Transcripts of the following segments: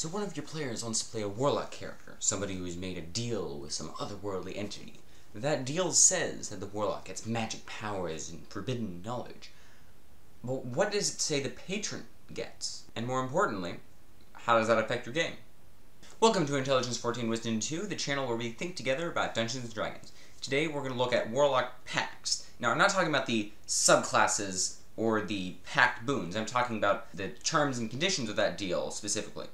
So one of your players wants to play a Warlock character, somebody who's made a deal with some otherworldly entity. That deal says that the Warlock gets magic powers and forbidden knowledge. But what does it say the Patron gets? And more importantly, how does that affect your game? Welcome to Intelligence 14 Wisdom 2, the channel where we think together about Dungeons & Dragons. Today we're going to look at Warlock Pacts. Now I'm not talking about the subclasses or the pact boons, I'm talking about the terms and conditions of that deal specifically.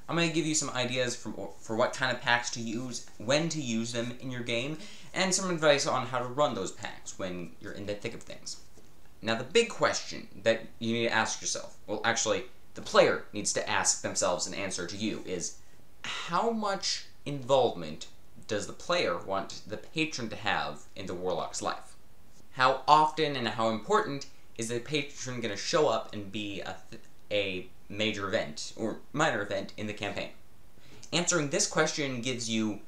I'm going to give you some ideas for what kind of pacts to use, when to use them in your game, and some advice on how to run those pacts when you're in the thick of things. Now the big question that you need to ask yourself, well actually the player needs to ask themselves and answer to you, is how much involvement does the player want the patron to have in the Warlock's life? How often and how important is the patron going to show up and be a major event, or minor event, in the campaign? Answering this question gives you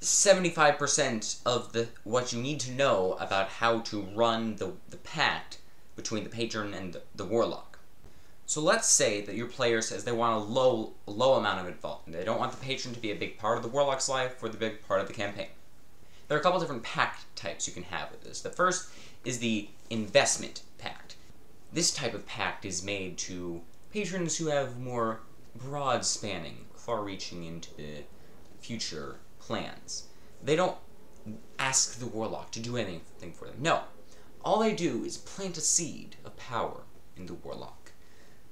75% of what you need to know about how to run the pact between the patron and the Warlock. So let's say that your player says they want a low amount of involvement. They don't want the patron to be a big part of the Warlock's life or the big part of the campaign. There are a couple different pact types you can have with this. The first is the Investment Pact. This type of pact is made to patrons who have more broad-spanning, far-reaching into the future plans. They don't ask the Warlock to do anything for them. No. All they do is plant a seed of power in the Warlock,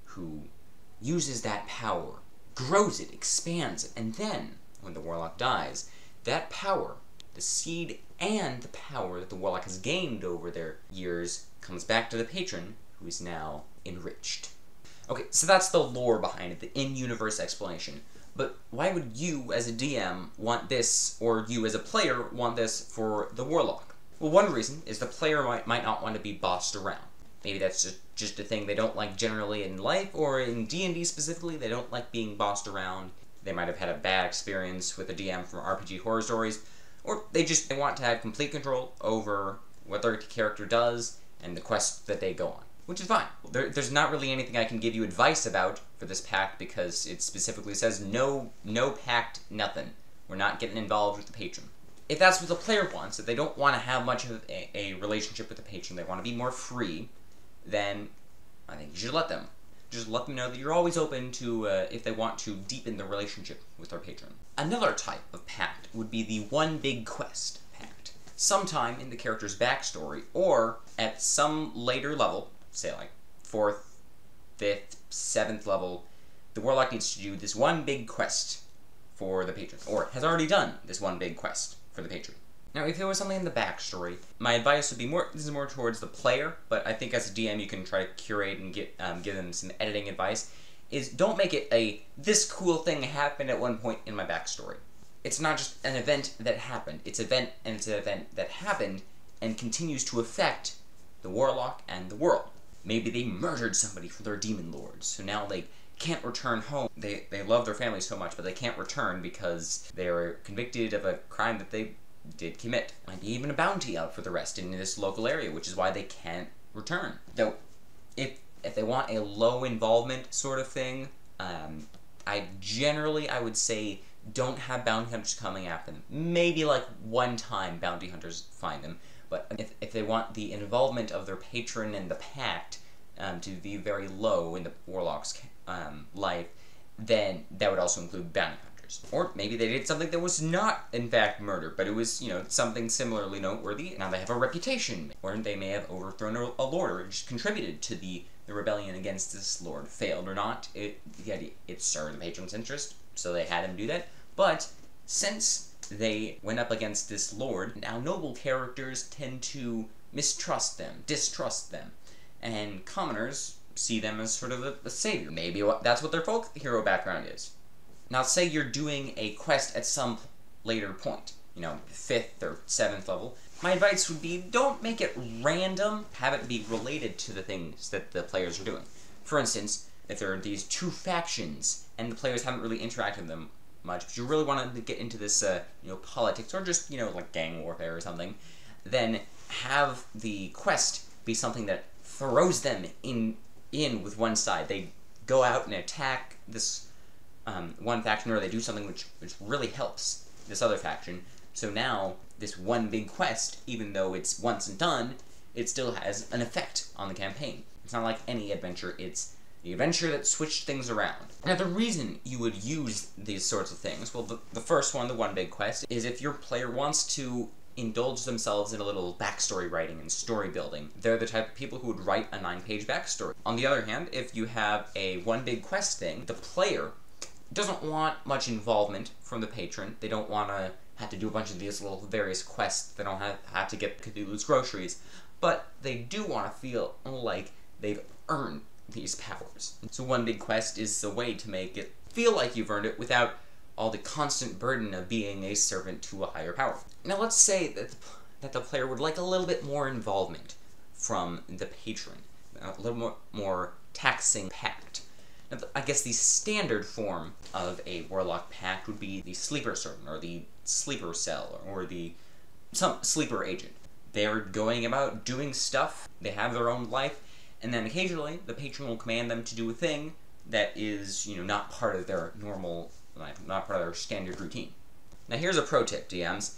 who uses that power, grows it, expands it, and then, when the Warlock dies, that power, the seed and the power that the Warlock has gained over their years, comes back to the patron, who is now enriched. Okay, so that's the lore behind it, the in-universe explanation. But why would you, as a DM, want this, or you as a player, want this for the Warlock? Well, one reason is the player might not want to be bossed around. Maybe that's just a thing they don't like generally in life, or in D&D specifically, they don't like being bossed around. They might have had a bad experience with a DM from RPG Horror Stories, or they want to have complete control over what their character does and the quest that they go on. Which is fine. There's not really anything I can give you advice about for this pact because it specifically says no pact, nothing. We're not getting involved with the patron. If that's what the player wants, if they don't want to have much of a relationship with the patron, they want to be more free, then I think you should let them. Just let them know that you're always open to, if they want to deepen the relationship with their patron. Another type of pact would be the One Big Quest pact. Sometime in the character's backstory, or at some later level, say like 4th, 5th, 7th level, the Warlock needs to do this one big quest for the patron, or has already done this one big quest for the patron. Now, if there was something in the backstory, my advice would be this is more towards the player, but I think as a DM you can try to curate and give them some editing advice, is don't make it this cool thing happened at one point in my backstory. It's not just an event that happened, it's an event that happened and continues to affect the Warlock and the world. Maybe they murdered somebody for their demon lords, so now they can't return home. They love their family so much, but they can't return because they were convicted of a crime that they did commit. Might be even a bounty out for the rest in this local area, which is why they can't return. Though, if they want a low involvement sort of thing, I would say don't have bounty hunters coming after them. Maybe like one time bounty hunters find them. But if they want the involvement of their patron and the pact to be very low in the Warlock's life, then that would also include bounty hunters. Or maybe they did something that was not, in fact, murder, but it was, something similarly noteworthy. Now they have a reputation, or they may have overthrown a lord, or just contributed to the rebellion against this lord. Failed or not, it served the patron's interest, so they had him do that. But since they went up against this lord, now noble characters tend to distrust them, and commoners see them as sort of a savior. Maybe that's what their folk hero background is. Now say you're doing a quest at some later point, 5th or 7th level. My advice would be don't make it random, have it be related to the things that the players are doing. For instance, if there are these two factions, and the players haven't really interacted with them much, but you really want to get into this, politics, or just, like gang warfare or something, then have the quest be something that throws them in with one side. They go out and attack this one faction, or they do something which really helps this other faction. So now, this one big quest, even though it's once and done, it still has an effect on the campaign. It's not like any adventure, it's the adventure that switched things around. Now, the reason you would use these sorts of things, well, the first one, the one big quest, is if your player wants to indulge themselves in a little backstory writing and story building. They're the type of people who would write a 9-page backstory. On the other hand, if you have a one big quest thing, the player doesn't want much involvement from the patron. They don't want to have to do a bunch of these little various quests. They don't have to get Cthulhu's groceries. But they do want to feel like they've earned these powers. So one big quest is the way to make it feel like you've earned it without all the constant burden of being a servant to a higher power. Now let's say that the player would like a little bit more involvement from the patron, a little more taxing pact. Now, I guess the standard form of a Warlock Pact would be the sleeper servant, or the sleeper cell, or some sleeper agent. They're going about doing stuff, they have their own life, and then occasionally the patron will command them to do a thing that is, not part of their normal life, not part of their standard routine. Now here's a pro tip, DMs.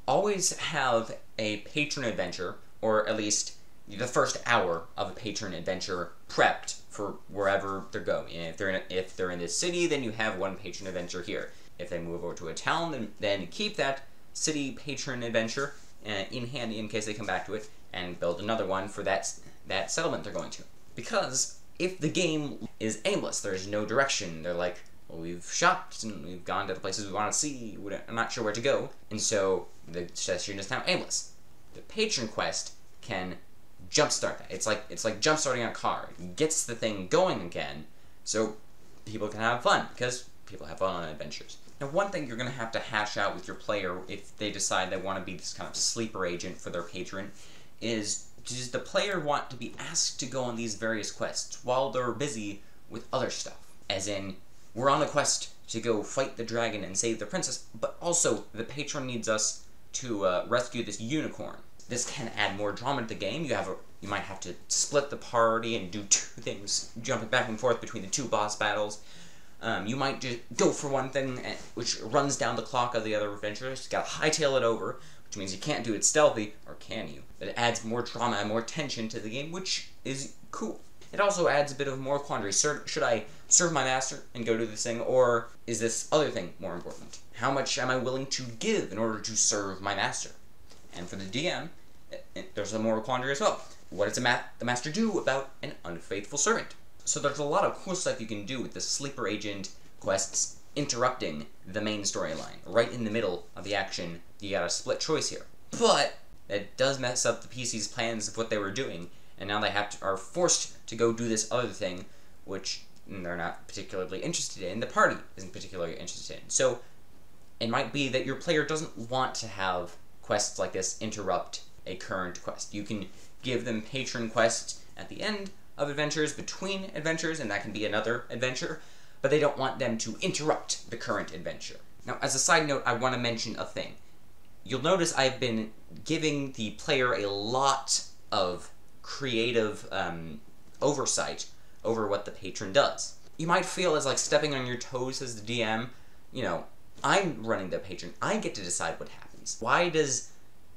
Always have a patron adventure, or at least the first hour of a patron adventure prepped for wherever they're going. And if they're in this city, then you have one patron adventure here. If they move over to a town, then keep that city patron adventure in handy in case they come back to it, and build another one for that settlement they're going to. Because if the game is aimless, there's no direction, they're like, well, we've shopped and we've gone to the places we want to see, I'm not sure where to go, and so the session is now aimless. The patron quest can jumpstart that. It's like jumpstarting a car. It gets the thing going again, so people can have fun, because people have fun on adventures. Now, one thing you're going to have to hash out with your player if they decide they want to be this kind of sleeper agent for their patron is, does the player want to be asked to go on these various quests while they're busy with other stuff? As in, we're on a quest to go fight the dragon and save the princess, but also the patron needs us to rescue this unicorn. This can add more drama to the game. You might have to split the party and do two things, jumping back and forth between the two boss battles. You might just go for one thing, which runs down the clock of the other adventurers. You gotta hightail it over, which means you can't do it stealthy, or can you? But it adds more drama and more tension to the game, which is cool. It also adds a bit of more quandary. Should I serve my master and go do this thing, or is this other thing more important? How much am I willing to give in order to serve my master? And for the DM, there's a more quandary as well. What does the master do about an unfaithful servant? So there's a lot of cool stuff you can do with the sleeper agent quests interrupting the main storyline. Right in the middle of the action, you got a split choice here. But that does mess up the PC's plans of what they were doing, and now they are forced to go do this other thing, which they're not particularly interested in. The party isn't particularly interested in. So it might be that your player doesn't want to have quests like this interrupt a current quest. You can give them patron quests at the end of adventures, between adventures, and that can be another adventure, but they don't want them to interrupt the current adventure. Now, as a side note, I want to mention a thing. You'll notice I've been giving the player a lot of creative oversight over what the patron does. You might feel as like stepping on your toes as the DM. I'm running the patron. I get to decide what happens. Why does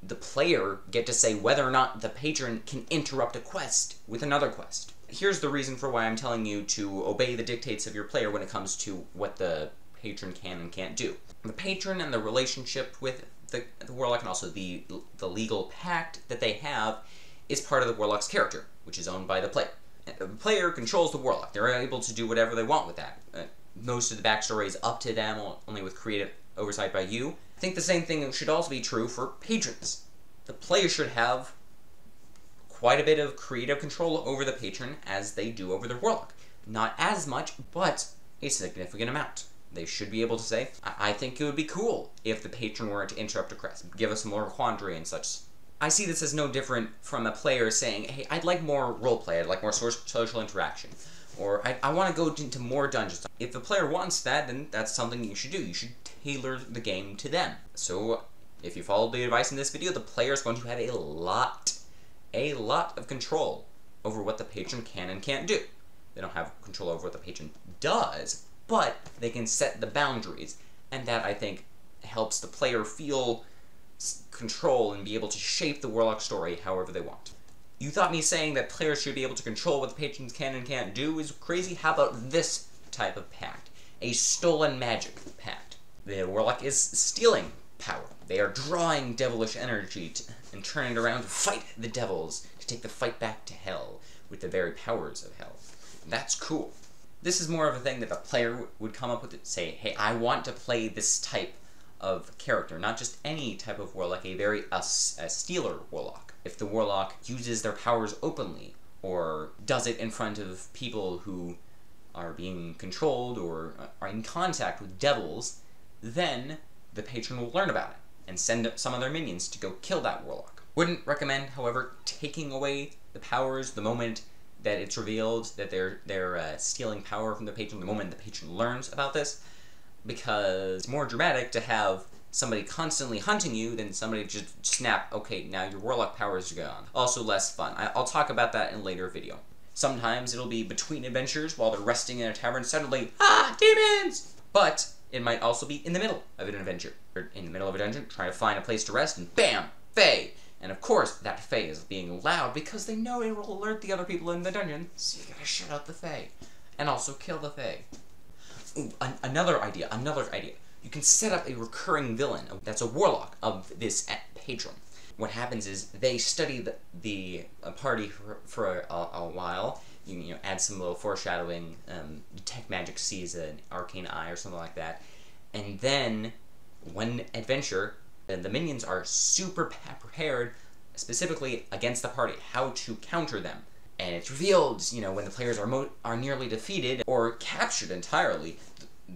the player get to say whether or not the patron can interrupt a quest with another quest? Here's the reason for why I'm telling you to obey the dictates of your player when it comes to what the patron can and can't do. The patron and the relationship with the Warlock, and also the legal pact that they have, is part of the Warlock's character, which is owned by the player. The player controls the Warlock. They're able to do whatever they want with that. Most of the backstory is up to them, only with creative oversight by you. I think the same thing should also be true for patrons. The player should have quite a bit of creative control over the patron as they do over their Warlock. Not as much, but a significant amount. They should be able to say, I think it would be cool if the patron were to interrupt a quest, give us more quandary and such. I see this as no different from a player saying, hey, I'd like more roleplay, I'd like more social interaction, or I want to go into more dungeons. If the player wants that, then that's something you should do. You should tailor the game to them. So, if you follow the advice in this video, the player is going to have a lot of control over what the patron can and can't do. They don't have control over what the patron does, but they can set the boundaries, and that, I think, helps the player feel control and be able to shape the Warlock story however they want. You thought me saying that players should be able to control what the patrons can and can't do is crazy? How about this type of pact? A stolen magic pact. The Warlock is stealing power. They are drawing devilish energy and turning it around to fight the devils, to take the fight back to hell with the very powers of hell. That's cool. This is more of a thing that the player would come up with and say, hey, I want to play this type of character, not just any type of Warlock, a stealer Warlock. If the Warlock uses their powers openly, or does it in front of people who are being controlled or are in contact with devils, then the patron will learn about it and send some of their minions to go kill that Warlock. Wouldn't recommend, however, taking away the powers the moment that it's revealed that they're stealing power from the patron, the moment the patron learns about this, because it's more dramatic to have somebody constantly hunting you than somebody just snap, okay, now your Warlock powers are gone. Also less fun. I'll talk about that in a later video. Sometimes it'll be between adventures while they're resting in a tavern, suddenly, demons! But it might also be in the middle of an adventure. Or in the middle of a dungeon, trying to find a place to rest, and bam! Fae! And of course, that Fae is being loud because they know it will alert the other people in the dungeon, so you gotta shut out the Fae. And also kill the Fae. Ooh, another idea. You can set up a recurring villain that's a Warlock of this patron. What happens is they study the party for a while. You know, add some little foreshadowing. Detect magic sees an arcane eye or something like that, and then one adventure, the minions are super prepared, specifically against the party, how to counter them. And it's revealed, you know, when the players are nearly defeated or captured entirely,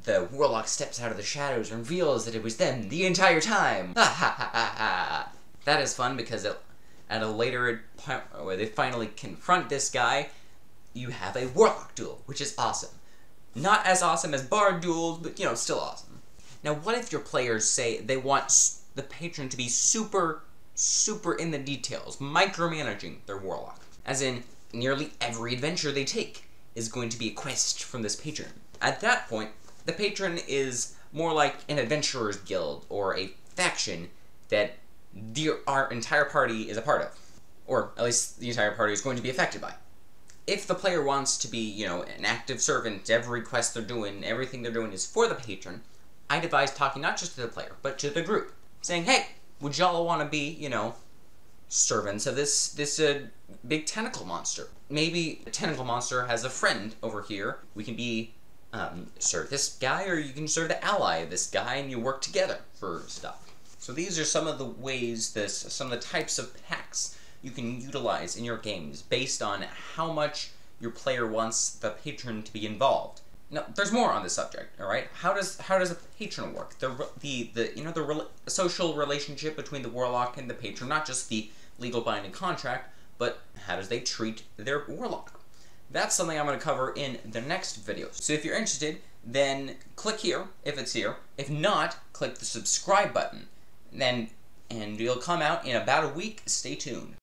the Warlock steps out of the shadows and reveals that it was them the entire time. Ha ha ha ha ha. That is fun because at a later point where they finally confront this guy, you have a Warlock duel, which is awesome. Not as awesome as Bard duels, but, you know, still awesome. Now, what if your players say they want the patron to be super in the details, micromanaging their Warlock? As in, nearly every adventure they take is going to be a quest from this patron. At that point, the patron is more like an adventurer's guild, or a faction that our entire party is a part of. Or, at least, the entire party is going to be affected by. If the player wants to be, you know, an active servant, every quest they're doing, everything they're doing is for the patron, I'd advise talking not just to the player, but to the group. Saying, hey, would y'all want to be, you know, servants of this big tentacle monster? Maybe the tentacle monster has a friend over here. We can be, serve this guy, or you can serve the ally of this guy, and you work together for stuff. So these are some of the ways, some of the types of pacts you can utilize in your games based on how much your player wants the patron to be involved. Now, there's more on this subject, all right? How does a patron work? The social relationship between the Warlock and the patron, not just the legal binding contract, but how does they treat their Warlock? That's something I'm going to cover in the next video. So if you're interested, then click here if it's here. If not, click the subscribe button. And it'll come out in about a week. Stay tuned.